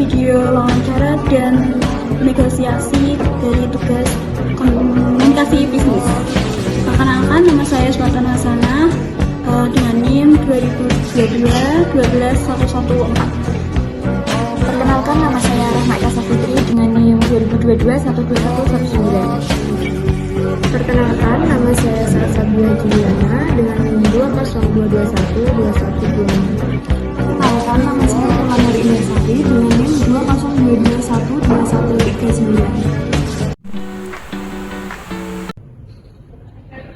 video wawancara dan negosiasi dari tugas komunikasi bisnis. Perkenalkan, nama saya Swatana Hasana dengan NIM 2022-12114. Perkenalkan, nama saya Rahma Eka Safitri dengan NIM 2022-12119. Perkenalkan, nama saya Salsabila Juliana dengan NIM 202212122. Perkenalkan, nama saya Ulanuri Indasari dengan NIM 202212139.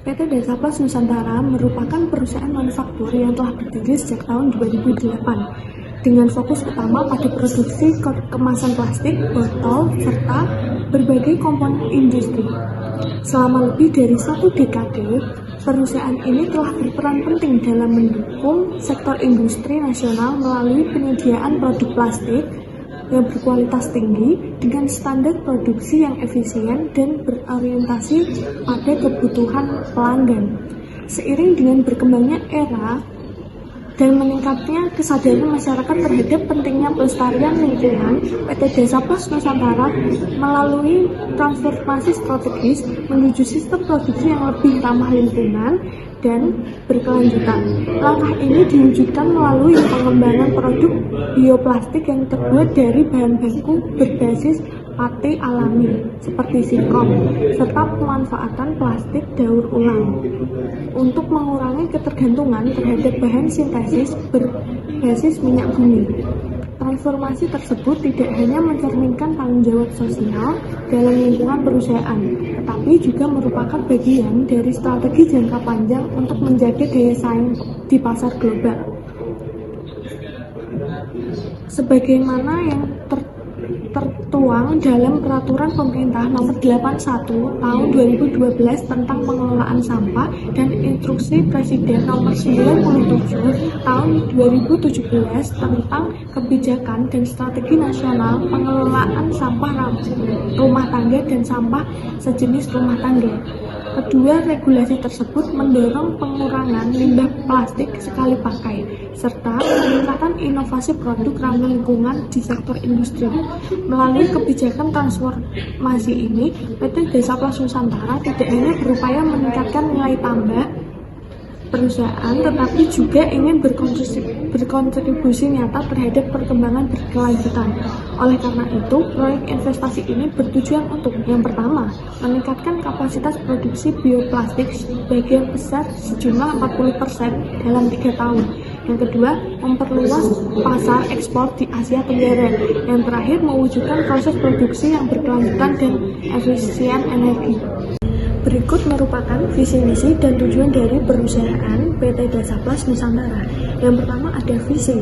PT Desaplas Nusantara merupakan perusahaan manufaktur yang telah berdiri sejak tahun 2008 dengan fokus utama pada produksi kemasan plastik, botol, serta berbagai komponen industri. Selama lebih dari 1 dekade, perusahaan ini telah berperan penting dalam mendukung sektor industri nasional melalui penyediaan produk plastik yang berkualitas tinggi dengan standar produksi yang efisien dan berorientasi pada kebutuhan pelanggan. Seiring dengan berkembangnya era dan meningkatnya kesadaran masyarakat terhadap pentingnya pelestarian lingkungan, PT Desaplas Nusantara melalui transformasi strategis menuju sistem produksi yang lebih ramah lingkungan dan berkelanjutan. Langkah ini diwujudkan melalui pengembangan produk bioplastik yang terbuat dari bahan baku berbasis pati alami seperti singkong, serta pemanfaatan plastik daur ulang untuk mengurangi ketergantungan terhadap bahan sintesis berbasis minyak bumi. Transformasi tersebut tidak hanya mencerminkan tanggung jawab sosial dalam lingkungan perusahaan, tetapi juga merupakan bagian dari strategi jangka panjang untuk menjaga daya saing di pasar global. Sebagaimana yang tertuang dalam Peraturan Pemerintah Nomor 81 Tahun 2012 tentang pengelolaan sampah dan Instruksi Presiden Nomor 97 Tahun 2017 tentang kebijakan dan strategi nasional pengelolaan sampah rumah tangga dan sampah sejenis rumah tangga. Kedua regulasi tersebut mendorong pengurangan limbah plastik sekali pakai, serta peningkatan inovasi produk ramah lingkungan di sektor industri. Melalui kebijakan transformasi ini, PT Desaplas Nusantara tidak hanya berupaya meningkatkan nilai tambah perusahaan, tetapi juga ingin berkontribusi nyata terhadap perkembangan berkelanjutan. Oleh karena itu, proyek investasi ini bertujuan untuk yang pertama, meningkatkan kapasitas produksi bioplastik sebagian besar sejumlah 40% dalam 3 tahun. Yang kedua, memperluas pasar ekspor di Asia Tenggara. Yang terakhir, mewujudkan proses produksi yang berkelanjutan dan efisien energi. Berikut merupakan visi misi dan tujuan dari perusahaan PT Desaplas Nusantara. Yang pertama ada visi,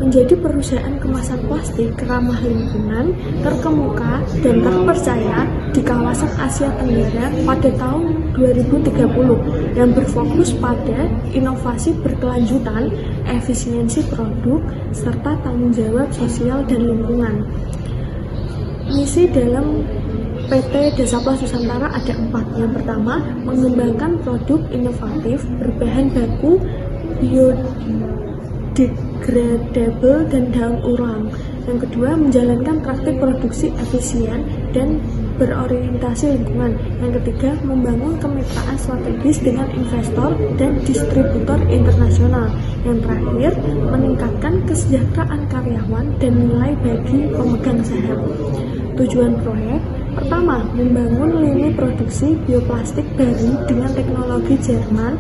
menjadi perusahaan kemasan plastik ramah lingkungan, terkemuka dan terpercaya di kawasan Asia Tenggara pada tahun 2030 yang berfokus pada inovasi berkelanjutan, efisiensi produk, serta tanggung jawab sosial dan lingkungan. Misi dalam PT Desaplas Nusantara ada 4. Yang pertama, mengembangkan produk inovatif berbahan baku biodegradable dan daur ulang. Yang kedua, menjalankan praktik produksi efisien dan berorientasi lingkungan. Yang ketiga, membangun kemitraan strategis dengan investor dan distributor internasional. Yang terakhir, meningkatkan kesejahteraan karyawan dan nilai bagi pemegang saham. Tujuan proyek: pertama, membangun lini produksi bioplastik baru dengan teknologi Jerman.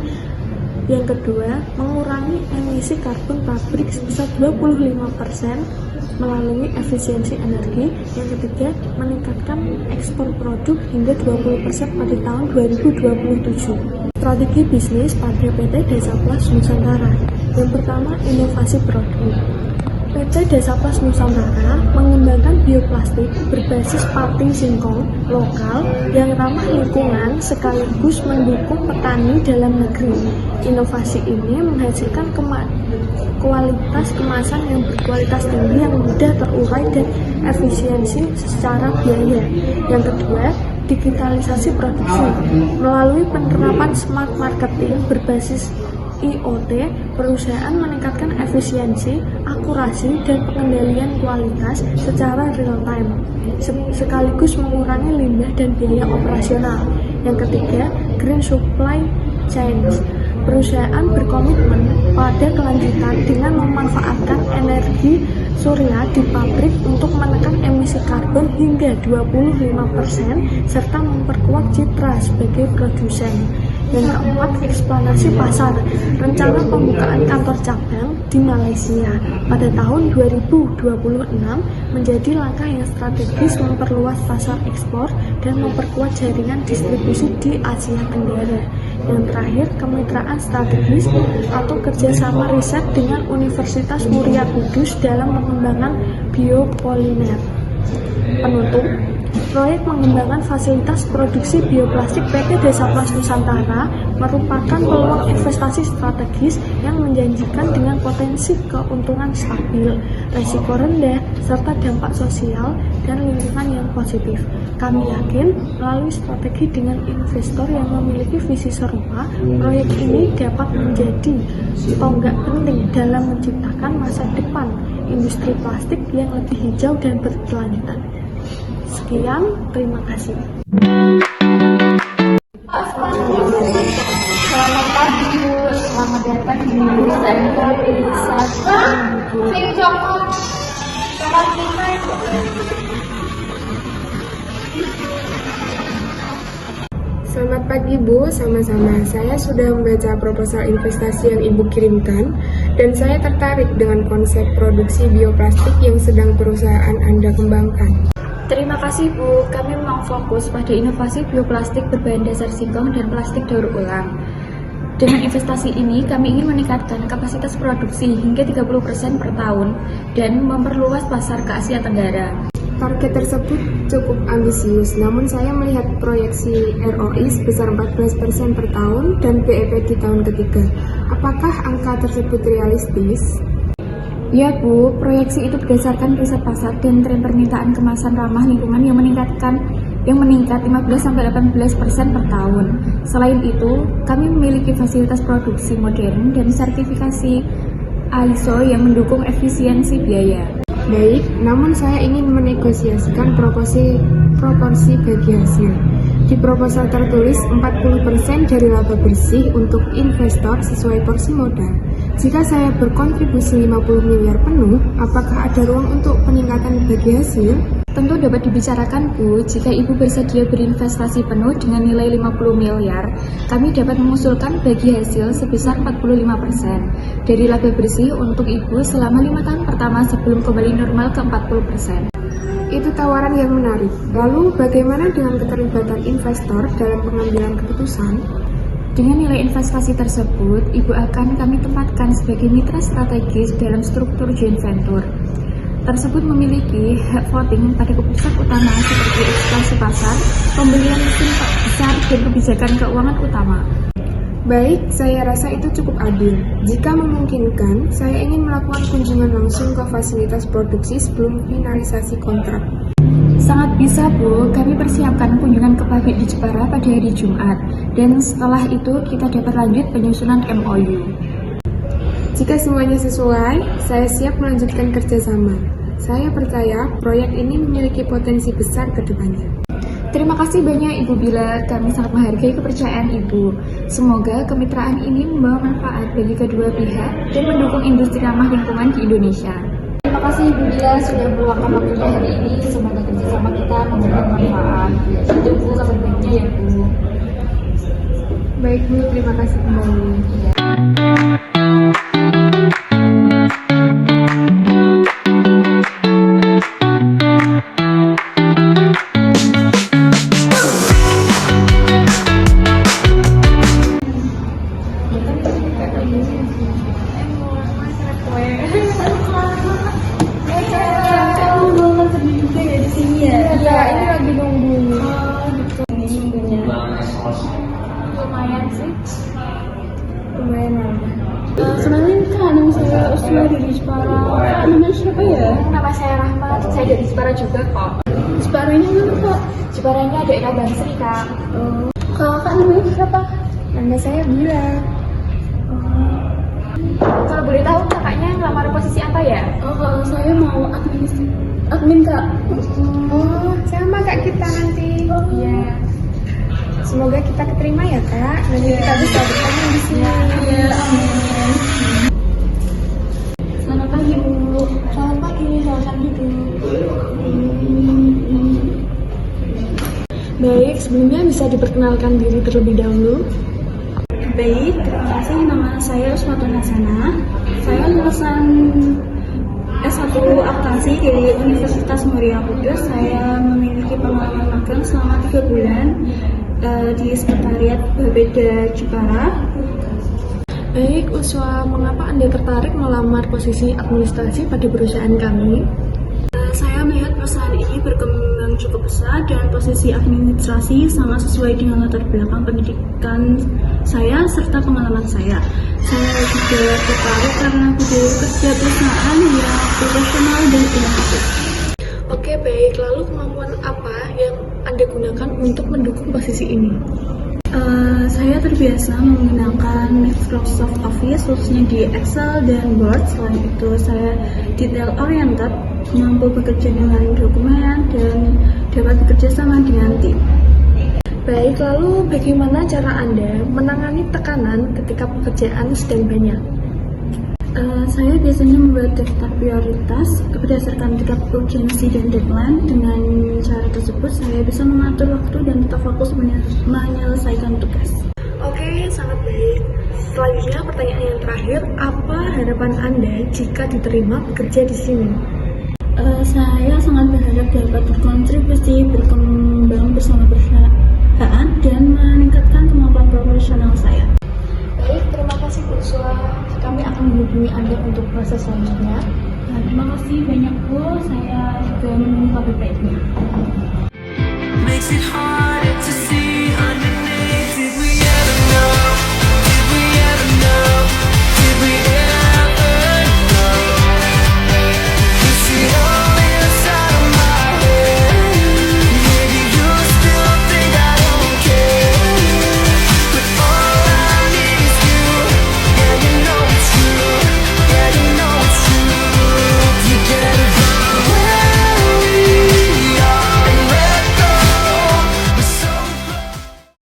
Yang kedua, mengurangi emisi karbon pabrik sebesar 25% melalui efisiensi energi. Yang ketiga, meningkatkan ekspor produk hingga 20% pada tahun 2027. Strategi bisnis pada PT Desaplas Nusantara. Yang pertama, inovasi produk. PT Desaplas Nusantara mengembangkan bioplastik berbasis pati singkong lokal yang ramah lingkungan sekaligus mendukung petani dalam negeri. Inovasi ini menghasilkan kualitas kemasan yang berkualitas tinggi yang mudah terurai dan efisiensi secara biaya. Yang kedua, digitalisasi produksi. Melalui penerapan smart marketing berbasis IoT, perusahaan meningkatkan efisiensi, akurasi dan pengendalian kualitas secara real time, sekaligus mengurangi limbah dan biaya operasional. Yang ketiga, green supply chains. Perusahaan berkomitmen pada kelanjutan dengan memanfaatkan energi surya di pabrik untuk menekan emisi karbon hingga 25% serta memperkuat citra sebagai produsen. Yang keempat, ekspansi pasar. Rencana pembukaan kantor cabang di Malaysia pada tahun 2026 menjadi langkah yang strategis memperluas pasar ekspor dan memperkuat jaringan distribusi di Asia Tenggara. Yang terakhir, kemitraan strategis atau kerjasama riset dengan Universitas Muria Kudus dalam pengembangan biopolimer. Penutup, proyek mengembangkan fasilitas produksi bioplastik PT Desa Plas Nusantara merupakan peluang investasi strategis yang menjanjikan dengan potensi keuntungan stabil, risiko rendah, serta dampak sosial dan lingkungan yang positif. Kami yakin melalui strategi dengan investor yang memiliki visi serupa, proyek ini dapat menjadi tonggak penting dalam menciptakan masa depan industri plastik yang lebih hijau dan berkelanjutan. Sekian, terima kasih. Selamat pagi Bu, selamat datang di Center Wisata Bu. Selamat pagi Bu, sama-sama. Saya sudah membaca proposal investasi yang Ibu kirimkan dan saya tertarik dengan konsep produksi bioplastik yang sedang perusahaan Anda kembangkan. Terima kasih Bu, kami memang fokus pada inovasi bioplastik berbahan dasar singkong dan plastik daur ulang. Dengan investasi ini, kami ingin meningkatkan kapasitas produksi hingga 30% per tahun dan memperluas pasar ke Asia Tenggara. Target tersebut cukup ambisius, namun saya melihat proyeksi ROI sebesar 14% per tahun dan BEP di tahun ketiga. Apakah angka tersebut realistis? Ya Bu, proyeksi itu berdasarkan riset pasar dan tren permintaan kemasan ramah lingkungan yang meningkat 15-18% per tahun. Selain itu, kami memiliki fasilitas produksi modern dan sertifikasi ISO yang mendukung efisiensi biaya. Baik, namun saya ingin menegosiasikan proporsi bagi hasil. Di proposal tertulis 40% dari laba bersih untuk investor sesuai porsi modal. Jika saya berkontribusi 50 miliar penuh, apakah ada ruang untuk peningkatan bagi hasil? Tentu dapat dibicarakan Bu, jika Ibu bersedia berinvestasi penuh dengan nilai 50 miliar, kami dapat mengusulkan bagi hasil sebesar 45% dari laba bersih untuk Ibu selama 5 tahun pertama sebelum kembali normal ke 40%. Itu tawaran yang menarik. Lalu bagaimana dengan keterlibatan investor dalam pengambilan keputusan? Dengan nilai investasi tersebut, Ibu akan kami tempatkan sebagai mitra strategis dalam struktur joint venture. Tersebut memiliki hak voting pada keputusan utama seperti ekspansi pasar, pembelian mesin besar, dan kebijakan keuangan utama. Baik, saya rasa itu cukup adil. Jika memungkinkan, saya ingin melakukan kunjungan langsung ke fasilitas produksi sebelum finalisasi kontrak. Sangat bisa Bu, kami persiapkan kunjungan ke pabrik di Jepara pada hari Jumat, dan setelah itu kita dapat lanjut penyusunan MOU. Jika semuanya sesuai, saya siap melanjutkan kerjasama. Saya percaya proyek ini memiliki potensi besar ke depannya. Terima kasih banyak Ibu Bila, kami sangat menghargai kepercayaan Ibu. Semoga kemitraan ini membawa manfaat bagi kedua pihak dan mendukung industri ramah lingkungan di Indonesia. Terima kasih Ibu Bila sudah meluangkan waktunya hari ini. Semoga kerjasama kita memberikan manfaat. Tunggu kabar baiknya ya Bu. Baik Bu, terima kasih kembali. Lumayan sih. Lumayan lama. Sebenarnya kan saya usia dari Jepara. Namanya siapa ya? Nama saya Rahmat, saya dari Jepara juga kok. Jeparanya mana Kak? Jeparanya daerah Bangsri Kak. Kalau Kak namanya siapa? Nama saya Bila. Kalau boleh tahu kakaknya ngelamar posisi apa ya? Oh, kalau saya mau admin Kak. Oh, sama Kak kita nanti. Iya. Semoga kita keterima ya Kak. Nanti kita bisa bertemu di sini. Iya, amin. Selamat pagi Bu. Selamat pagi, selamat duduk. Baik, sebelumnya bisa diperkenalkan diri terlebih dahulu. Baik, terima kasih. Nama saya Uswatun Hasanah. Saya lulusan S1 Akuntansi dari Universitas Muria Kudus. Saya memiliki pengalaman magang selama 3 bulan di Sekretariat Bapeda Jepara. Baik, Uswa, mengapa Anda tertarik melamar posisi administrasi pada perusahaan kami? Saya melihat perusahaan ini berkembang cukup pesat dan posisi administrasi sangat sesuai dengan latar belakang pendidikan saya serta pengalaman saya. Saya juga tertarik karena budaya kerja perusahaan yang profesional dan inovatif. Oke, baik. Lalu kemampuan apa yang Anda gunakan untuk mendukung posisi ini? Saya terbiasa menggunakan Microsoft Office khususnya di Excel dan Word. Selain itu saya detail oriented, mampu bekerja dengan dokumen dan dapat bekerja sama dengan tim. Baik, lalu bagaimana cara Anda menangani tekanan ketika pekerjaan sedang banyak? Saya biasanya membuat daftar prioritas berdasarkan tingkat urgensi dan deadline. Dengan cara tersebut, saya bisa mengatur waktu dan tetap fokus menyelesaikan tugas. Oke, sangat baik. Selanjutnya pertanyaan yang terakhir, apa harapan Anda jika diterima bekerja di sini? Saya sangat berharap dapat berkontribusi, berkembang bersama perusahaan, dan meningkatkan kemampuan profesional saya. Baik, terima kasih Bu Uswa. Kami akan menghubungi Anda untuk proses selanjutnya. Nah, terima kasih banyak Bu, saya juga menunggu kabar baiknya. Makes it harder to see